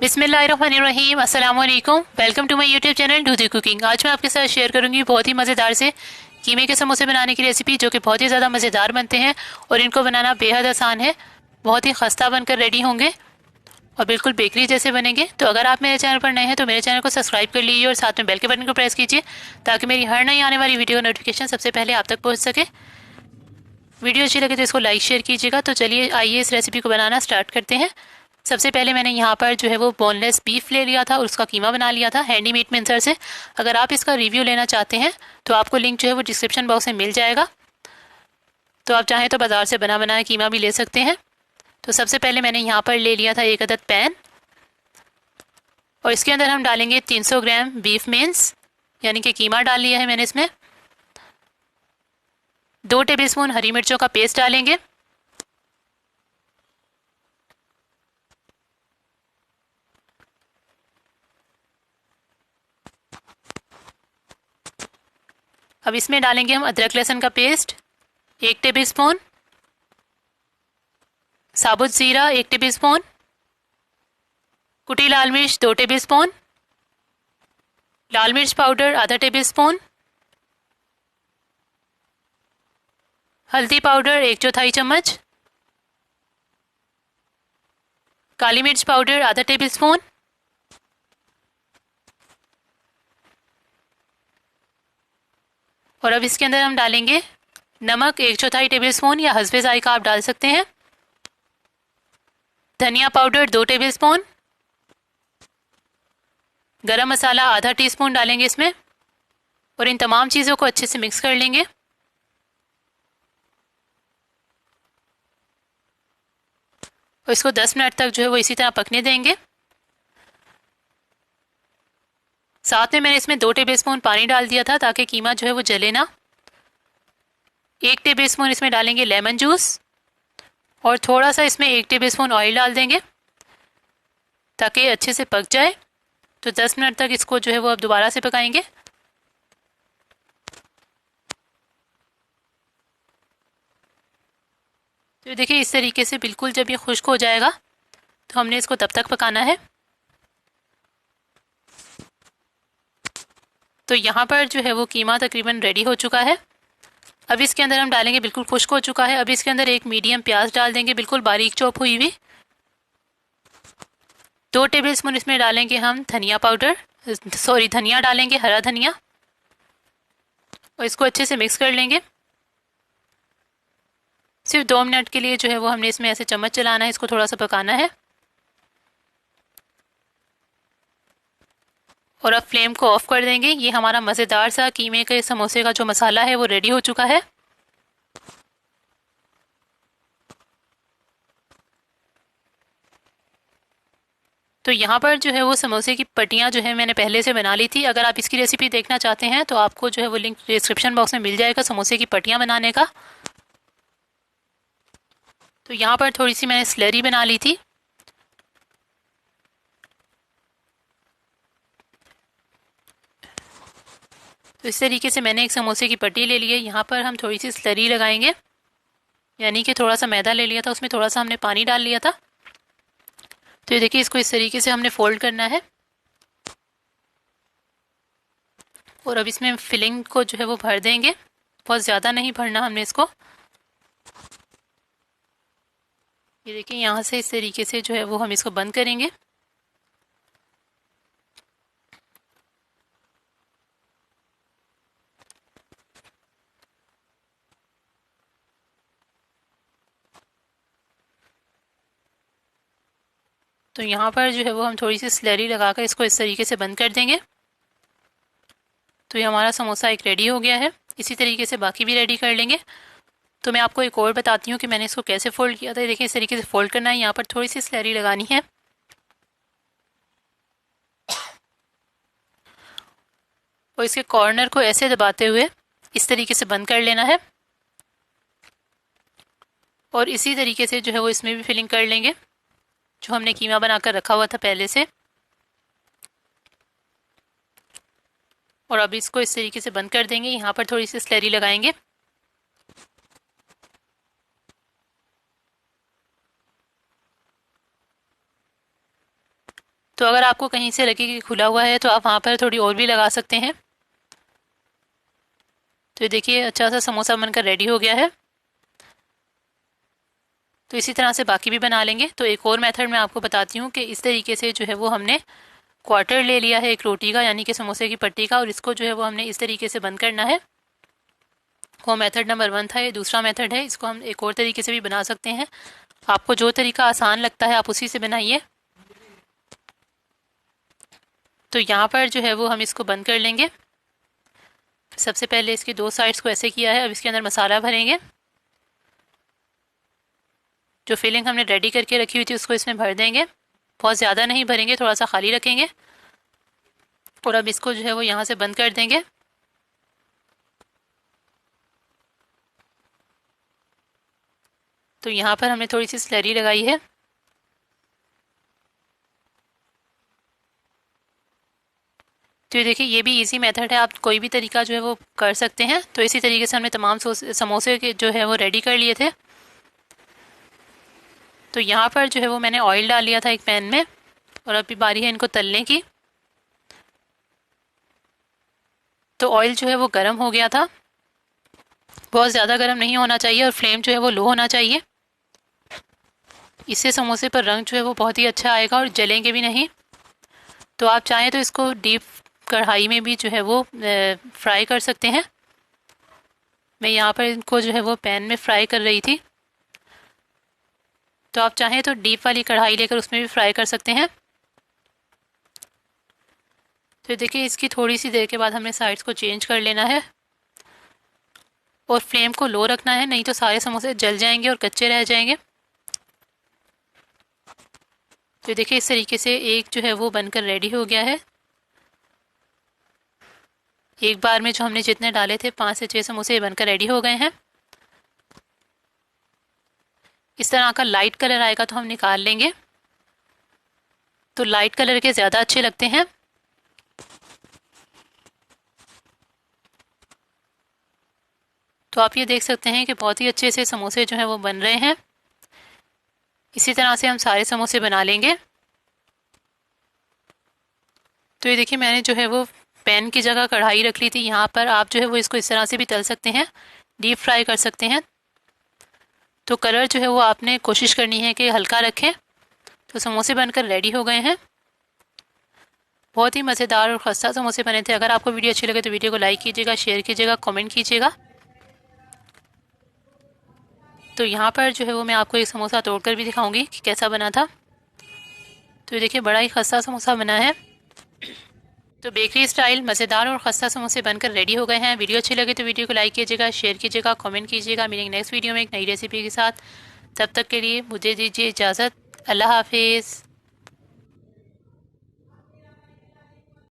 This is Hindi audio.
बिस्मिल्लाहिर्रहमानिर्रहीम, अस्सलाम वालेकुम। Welcome to my YouTube channel do the cooking. आज मैं आपके साथ शेयर करूंगी बहुत ही मज़ेदार से कीमे के समोसे बनाने की रेसिपी, जो कि बहुत ही ज़्यादा मज़ेदार बनते हैं और इनको बनाना बेहद आसान है। बहुत ही खस्ता बनकर रेडी होंगे और बिल्कुल बेकरी जैसे बनेंगे। तो अगर आप मेरे चैनल पर नए हैं तो मेरे चैनल को सब्सक्राइब कर लीजिए और साथ में बेल के बटन को प्रेस कीजिए, ताकि मेरी हर नई आने वाली वीडियो नोटिफिकेशन सबसे पहले आप तक पहुँच सके। वीडियो अच्छी लगे तो इसको लाइक शेयर कीजिएगा। तो चलिए आइए इस रेसिपी को बनाना स्टार्ट करते हैं। सबसे पहले मैंने यहाँ पर जो है वो बोनलेस बीफ ले लिया था और उसका कीमा बना लिया था हैंडी मीट मिक्सर से। अगर आप इसका रिव्यू लेना चाहते हैं तो आपको लिंक जो है वो डिस्क्रिप्शन बॉक्स में मिल जाएगा। तो आप चाहें तो बाजार से बना बनाया कीमा भी ले सकते हैं। तो सबसे पहले मैंने यहाँ पर ले लिया था एक अदद पैन, और इसके अंदर हम डालेंगे 300 ग्राम बीफ मेन्स, यानी कि कीमा डाल लिया है मैंने इसमें। 2 टेबलस्पून हरी मिर्चों का पेस्ट डालेंगे। अब इसमें डालेंगे हम अदरक लहसुन का पेस्ट 1 टेबलस्पून, साबुत जीरा 1 टेबलस्पून, कुटी लाल मिर्च 2 टेबलस्पून, लाल मिर्च पाउडर आधा टेबलस्पून, हल्दी पाउडर 1/4 चम्मच, काली मिर्च पाउडर आधा टेबलस्पून, और अब इसके अंदर हम डालेंगे नमक 1/4 टेबलस्पून, या हस्बे जायका आप डाल सकते हैं। धनिया पाउडर 2 टेबलस्पून, गरम मसाला आधा टीस्पून डालेंगे इसमें, और इन तमाम चीज़ों को अच्छे से मिक्स कर लेंगे। और इसको 10 मिनट तक जो है वो इसी तरह पकने देंगे। साथ में मैंने इसमें 2 टेबलस्पून पानी डाल दिया था ताकि कीमा जो है वो जले ना। 1 टेबलस्पून इसमें डालेंगे लेमन जूस, और थोड़ा सा इसमें 1 टेबलस्पून ऑयल डाल देंगे ताकि ये अच्छे से पक जाए। तो 10 मिनट तक इसको जो है वो अब दोबारा से पकाएंगे। तो देखिए इस तरीके से बिल्कुल जब ये खुश्क हो जाएगा तो हमने इसको तब तक पकाना है। तो यहाँ पर जो है वो कीमा तकरीबन रेडी हो चुका है। अब इसके अंदर हम डालेंगे, बिल्कुल खुश्क हो चुका है, अब इसके अंदर एक मीडियम प्याज डाल देंगे, बिल्कुल बारीक चॉप हुई हुई। 2 टेबलस्पून इसमें डालेंगे हम धनिया पाउडर, धनिया डालेंगे, हरा धनिया, और इसको अच्छे से मिक्स कर लेंगे। सिर्फ 2 मिनट के लिए जो है वो हमने इसमें ऐसे चम्मच चलाना है, इसको थोड़ा सा पकाना है। और अब फ्लेम को ऑफ कर देंगे। ये हमारा मज़ेदार सा कीमे के समोसे का जो मसाला है वो रेडी हो चुका है। तो यहाँ पर जो है वो समोसे की पट्टियाँ जो है मैंने पहले से बना ली थी। अगर आप इसकी रेसिपी देखना चाहते हैं तो आपको जो है वो लिंक डिस्क्रिप्शन बॉक्स में मिल जाएगा समोसे की पट्टियाँ बनाने का। तो यहाँ पर थोड़ी सी मैंने स्लरी बना ली थी। तो इस तरीके से मैंने एक समोसे की पट्टी ले ली है। यहाँ पर हम थोड़ी सी स्लरी लगाएंगे, यानी कि थोड़ा सा मैदा ले लिया था, उसमें थोड़ा सा हमने पानी डाल लिया था। तो ये देखिए इसको इस तरीके से हमने फोल्ड करना है, और अब इसमें फिलिंग को जो है वो भर देंगे। बहुत ज़्यादा नहीं भरना हमने इसको। ये देखिए यहाँ से इस तरीके से जो है वो हम इसको बंद करेंगे। तो यहाँ पर जो है वो हम थोड़ी सी स्लरी लगाकर इसको इस तरीके से बंद कर देंगे। तो ये हमारा समोसा एक रेडी हो गया है। इसी तरीके से बाकी भी रेडी कर लेंगे। तो मैं आपको एक और बताती हूँ कि मैंने इसको कैसे फोल्ड किया था। देखिए इस तरीके से फोल्ड करना है, यहाँ पर थोड़ी सी स्लरी लगानी है, और इसके कॉर्नर को ऐसे दबाते हुए इस तरीके से बंद कर लेना है। और इसी तरीके से जो है वो इसमें भी फिलिंग कर लेंगे, जो हमने कीमा बनाकर रखा हुआ था पहले से। और अब इसको इस तरीके से बंद कर देंगे। यहाँ पर थोड़ी सी स्लरी लगाएंगे। तो अगर आपको कहीं से लगे कि खुला हुआ है तो आप वहाँ पर थोड़ी और भी लगा सकते हैं। तो ये देखिए अच्छा सा समोसा बनकर रेडी हो गया है। तो इसी तरह से बाकी भी बना लेंगे। तो एक और मेथड मैं आपको बताती हूँ कि इस तरीके से जो है वो हमने क्वार्टर ले लिया है एक रोटी का, यानी कि समोसे की पट्टी का, और इसको जो है वो हमने इस तरीके से बंद करना है। वो मेथड नंबर 1 था। ये दूसरा मेथड है, इसको हम एक और तरीके से भी बना सकते हैं। आपको जो तरीका आसान लगता है आप उसी से बनाइए। तो यहाँ पर जो है वो हम इसको बंद कर लेंगे। सबसे पहले इसकी 2 साइड्स को ऐसे किया है। अब इसके अंदर मसाला भरेंगे। जो फिलिंग हमने रेडी करके रखी हुई थी उसको इसमें भर देंगे। बहुत ज़्यादा नहीं भरेंगे, थोड़ा सा खाली रखेंगे। और अब इसको जो है वो यहाँ से बंद कर देंगे। तो यहाँ पर हमने थोड़ी सी स्लरी लगाई है। तो ये देखिए ये भी इजी मेथड है, आप कोई भी तरीका जो है वो कर सकते हैं। तो इसी तरीके से हमने तमाम समोसे के जो है वो रेडी कर लिए थे। तो यहाँ पर जो है वो मैंने ऑयल डाल लिया था एक पैन में, और अभी बारी है इनको तलने की। तो ऑयल जो है वो गर्म हो गया था, बहुत ज़्यादा गर्म नहीं होना चाहिए, और फ्लेम जो है वो लो होना चाहिए। इससे समोसे पर रंग जो है वो बहुत ही अच्छा आएगा और जलेंगे भी नहीं। तो आप चाहें तो इसको डीप कढ़ाई में भी जो है वो फ्राई कर सकते हैं। मैं यहाँ पर इनको जो है वो पैन में फ्राई कर रही थी। तो आप चाहें तो डीप वाली कढ़ाई लेकर उसमें भी फ्राई कर सकते हैं। तो देखिए इसकी थोड़ी सी देर के बाद हमें साइड्स को चेंज कर लेना है, और फ्लेम को लो रखना है, नहीं तो सारे समोसे जल जाएंगे और कच्चे रह जाएंगे। तो देखिए इस तरीके से एक जो है वो बनकर रेडी हो गया है। एक बार में जो हमने जितने डाले थे 5 से 6 समोसे बनकर रेडी हो गए हैं। इस तरह का लाइट कलर आएगा तो हम निकाल लेंगे। तो लाइट कलर के ज़्यादा अच्छे लगते हैं। तो आप ये देख सकते हैं कि बहुत ही अच्छे से समोसे जो हैं वो बन रहे हैं। इसी तरह से हम सारे समोसे बना लेंगे। तो ये देखिए मैंने जो है वो पैन की जगह कढ़ाई रख ली थी। यहाँ पर आप जो है वो इसको इस तरह से भी तल सकते हैं, डीप फ्राई कर सकते हैं। तो कलर जो है वो आपने कोशिश करनी है कि हल्का रखें। तो समोसे बनकर रेडी हो गए हैं। बहुत ही मज़ेदार और खस्ता समोसे बने थे। अगर आपको वीडियो अच्छी लगे तो वीडियो को लाइक कीजिएगा, शेयर कीजिएगा, कमेंट कीजिएगा। तो यहाँ पर जो है वो मैं आपको एक समोसा तोड़कर भी दिखाऊंगी कि कैसा बना था। तो ये देखिए बड़ा ही खस्ता समोसा बना है। तो बेकरी स्टाइल मज़ेदार और खस्ता समोसे बनकर रेडी हो गए हैं। वीडियो अच्छी लगे तो वीडियो को लाइक कीजिएगा, शेयर कीजिएगा, कमेंट कीजिएगा। मिलेंगे नेक्स्ट वीडियो में एक नई रेसिपी के साथ। तब तक के लिए मुझे दीजिए इजाज़त। अल्लाह हाफिज़।